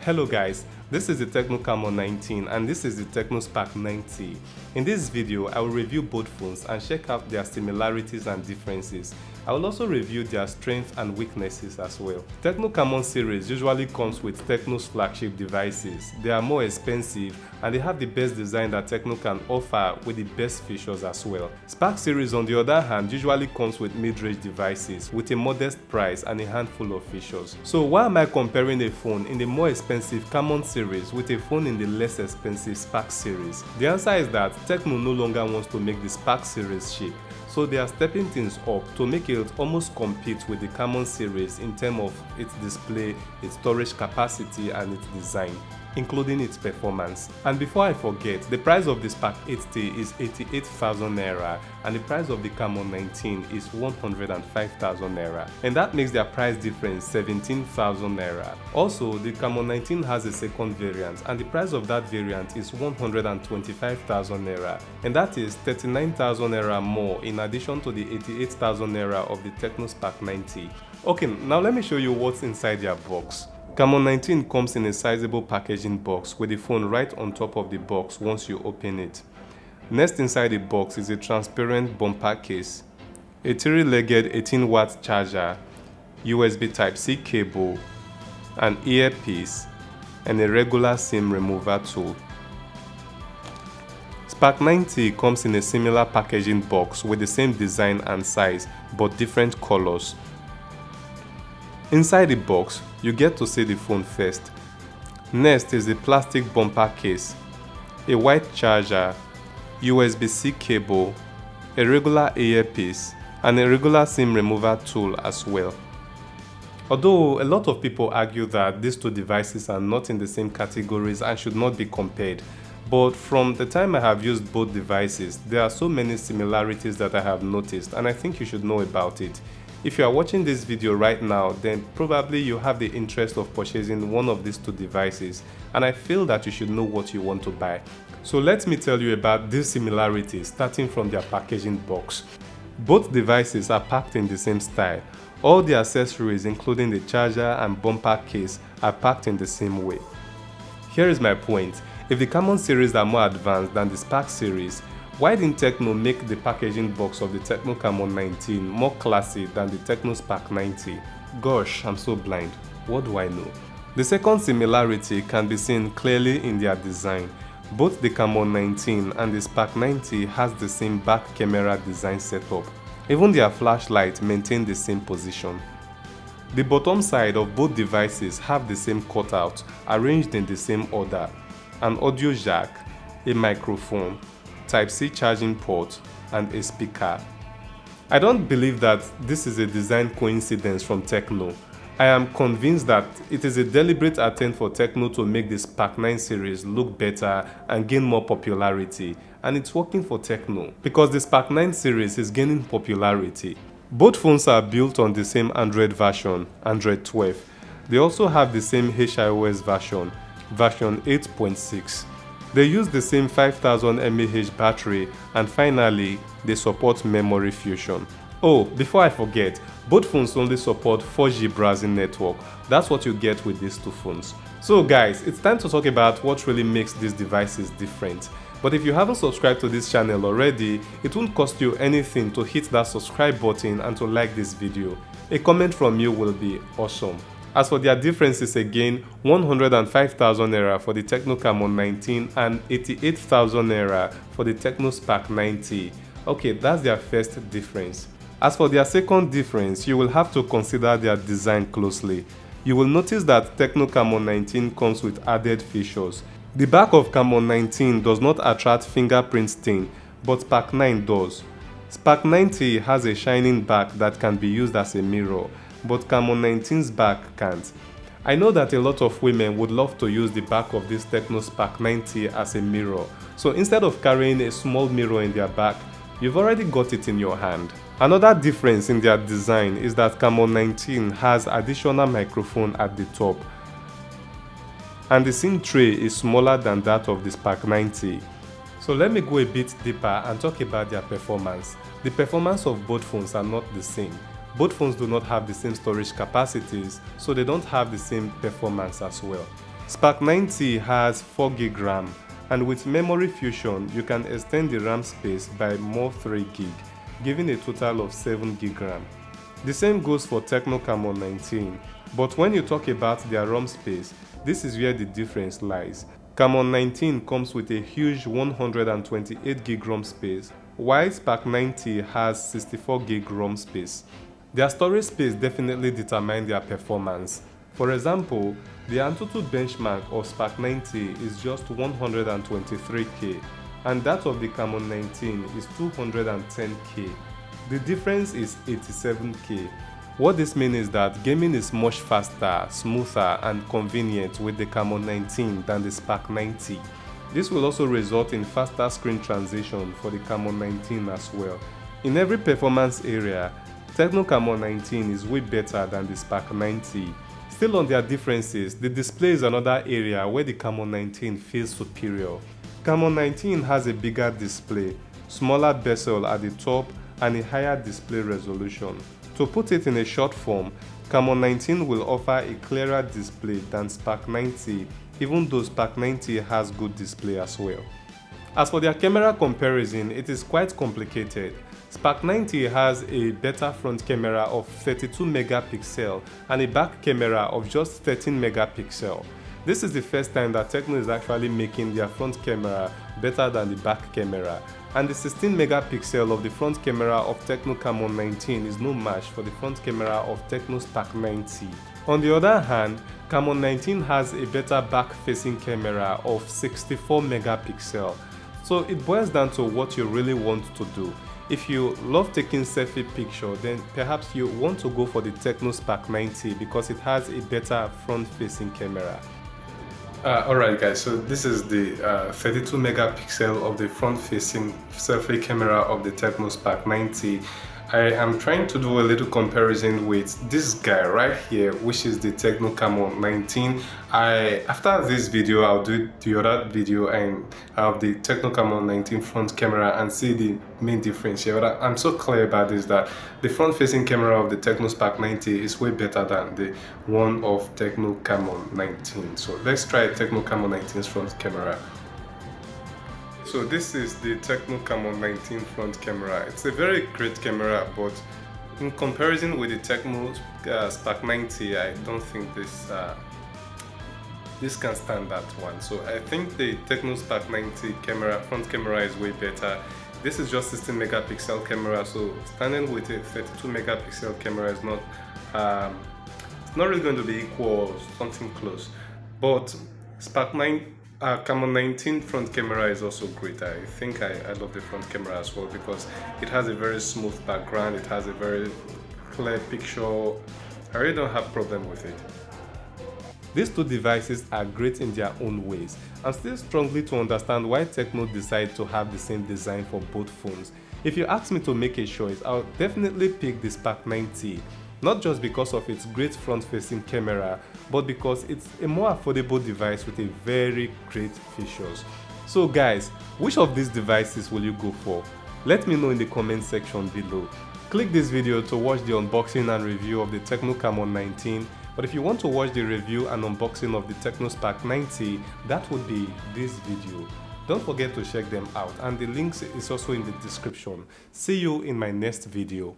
Hello guys, this is the Tecno Camon 19 and this is the Tecno Spark 90. In this video, I will review both phones and check out their similarities and differences. I will also review their strengths and weaknesses as well. Tecno Camon series usually comes with Tecno's flagship devices. They are more expensive and they have the best design that Tecno can offer with the best features as well. Spark series on the other hand usually comes with mid-range devices with a modest price and a handful of features. So why am I comparing a phone in the more expensive Camon series with a phone in the less expensive Spark series? The answer is that Tecno no longer wants to make the Spark series cheap. So they are stepping things up to make it almost compete with the Camon series in terms of its display, its storage capacity and its design, including its performance. And before I forget, the price of the Spark 80 is 88,000 naira and the price of the Camon 19 is 105,000 naira. And that makes their price difference 17,000 naira. Also, the Camon 19 has a second variant and the price of that variant is 125,000 naira. And that is 39,000 naira more in addition to the 88,000 naira of the Tecno Spark 90. Okay, now let me show you what's inside their box. Camon 19 comes in a sizable packaging box with the phone right on top of the box once you open it. Next inside the box is a transparent bumper case, a 3-legged 18-watt charger, USB Type-C cable, an earpiece, and a regular SIM remover tool. Spark 90 comes in a similar packaging box with the same design and size but different colors. Inside the box, you get to see the phone first. Next is the plastic bumper case, a white charger, USB-C cable, a regular earpiece, and a regular SIM remover tool as well. Although a lot of people argue that these two devices are not in the same categories and should not be compared, but from the time I have used both devices, there are so many similarities that I have noticed and I think you should know about it. If you are watching this video right now, then probably you have the interest of purchasing one of these two devices and I feel that you should know what you want to buy. So let me tell you about these similarities starting from their packaging box. Both devices are packed in the same style. All the accessories including the charger and bumper case are packed in the same way. Here is my point. If the Camon series are more advanced than the Spark series, why didn't Tecno make the packaging box of the Tecno Camon 19 more classy than the Tecno Spark 90? Gosh, I'm so blind. What do I know? The second similarity can be seen clearly in their design. Both the Camon 19 and the Spark 90 has the same back camera design setup. Even their flashlight maintain the same position. The bottom side of both devices have the same cutout, arranged in the same order. An audio jack, a microphone, Type-C charging port, and a speaker. I don't believe that this is a design coincidence from Tecno. I am convinced that it is a deliberate attempt for Tecno to make the Spark 9 series look better and gain more popularity, and it's working for Tecno because the Spark 9 series is gaining popularity. Both phones are built on the same Android version, Android 12. They also have the same HiOS version, version 8.6. They use the same 5000 mAh battery and finally, they support memory fusion. Oh, before I forget, both phones only support 4G browsing network. That's what you get with these two phones. So guys, it's time to talk about what really makes these devices different. But if you haven't subscribed to this channel already, it won't cost you anything to hit that subscribe button and to like this video. A comment from you will be awesome. As for their differences again, 105,000 naira for the Tecno Camon 19 and 88,000 naira for the Tecno Spark 90. Okay, that's their first difference. As for their second difference, you will have to consider their design closely. You will notice that Tecno Camon 19 comes with added features. The back of Camon 19 does not attract fingerprint stain, but Spark 9 does. Spark 90 has a shining back that can be used as a mirror, but Camon 19's back can't. I know that a lot of women would love to use the back of this Tecno Spark 90 as a mirror, so instead of carrying a small mirror in their back, you've already got it in your hand. Another difference in their design is that Camon 19 has additional microphone at the top, and the SIM tray is smaller than that of the Spark 90. So let me go a bit deeper and talk about their performance. The performance of both phones are not the same. Both phones do not have the same storage capacities, so they don't have the same performance as well. Spark 90 has 4GB RAM, and with memory fusion you can extend the RAM space by more 3GB, giving a total of 7GB RAM. The same goes for Tecno Camon 19, but when you talk about their ROM space, this is where the difference lies. Camon 19 comes with a huge 128GB ROM space, while Spark 90 has 64GB ROM space. Their storage space definitely determines their performance. For example, the Antutu benchmark of Spark 90 is just 123K, and that of the Camon 19 is 210K. The difference is 87K. What this means is that gaming is much faster, smoother, and convenient with the Camon 19 than the Spark 90. This will also result in faster screen transition for the Camon 19 as well. In every performance area, Tecno Camon 19 is way better than the Spark 90. Still on their differences, the display is another area where the Camon 19 feels superior. Camon 19 has a bigger display, smaller bezel at the top, and a higher display resolution. To put it in a short form, Camon 19 will offer a clearer display than Spark 90, even though Spark 90 has good display as well. As for their camera comparison, it is quite complicated. Spark 90 has a better front camera of 32 megapixel and a back camera of just 13 megapixel. This is the first time that Tecno is actually making their front camera better than the back camera, and the 16 megapixel of the front camera of Tecno Camon 19 is no match for the front camera of Tecno Spark 90. On the other hand, Camon 19 has a better back-facing camera of 64 megapixel. So it boils down to what you really want to do. If you love taking selfie picture, then perhaps you want to go for the Tecno Spark 90 because it has a better front-facing camera. Alright guys, so this is the 32 megapixel of the front-facing selfie camera of the Tecno Spark 90. I am trying to do a little comparison with this guy right here, which is the Tecno Camon 19. After this video, I'll do the other video and have the Tecno Camon 19 front camera and see the main difference here. But I'm so clear about this that the front-facing camera of the Tecno Spark 90 is way better than the one of Tecno Camon 19. So let's try Tecno Camon 19's front camera. So this is the Tecno Camon 19 front camera. It's a very great camera, but in comparison with the Tecno Spark 90, I don't think this can stand that one. So I think the Tecno Spark 90 camera, front camera, is way better. This is just 16 megapixel camera, so standing with a 32 megapixel camera is not it's not really going to be equal or something close. But Camon 19 front camera is also great. I think I love the front camera as well because it has a very smooth background, it has a very clear picture. I really don't have problem with it. These two devices are great in their own ways. I'm still strongly to understand why Tecno decided to have the same design for both phones. If you ask me to make a choice, I'll definitely pick the Spark 90. Not just because of its great front-facing camera, but because it's a more affordable device with a very great features. So guys, which of these devices will you go for? Let me know in the comment section below. Click this video to watch the unboxing and review of the Tecno Camon 19, but if you want to watch the review and unboxing of the Tecno Spark 90, that would be this video. Don't forget to check them out, and the links is also in the description. See you in my next video.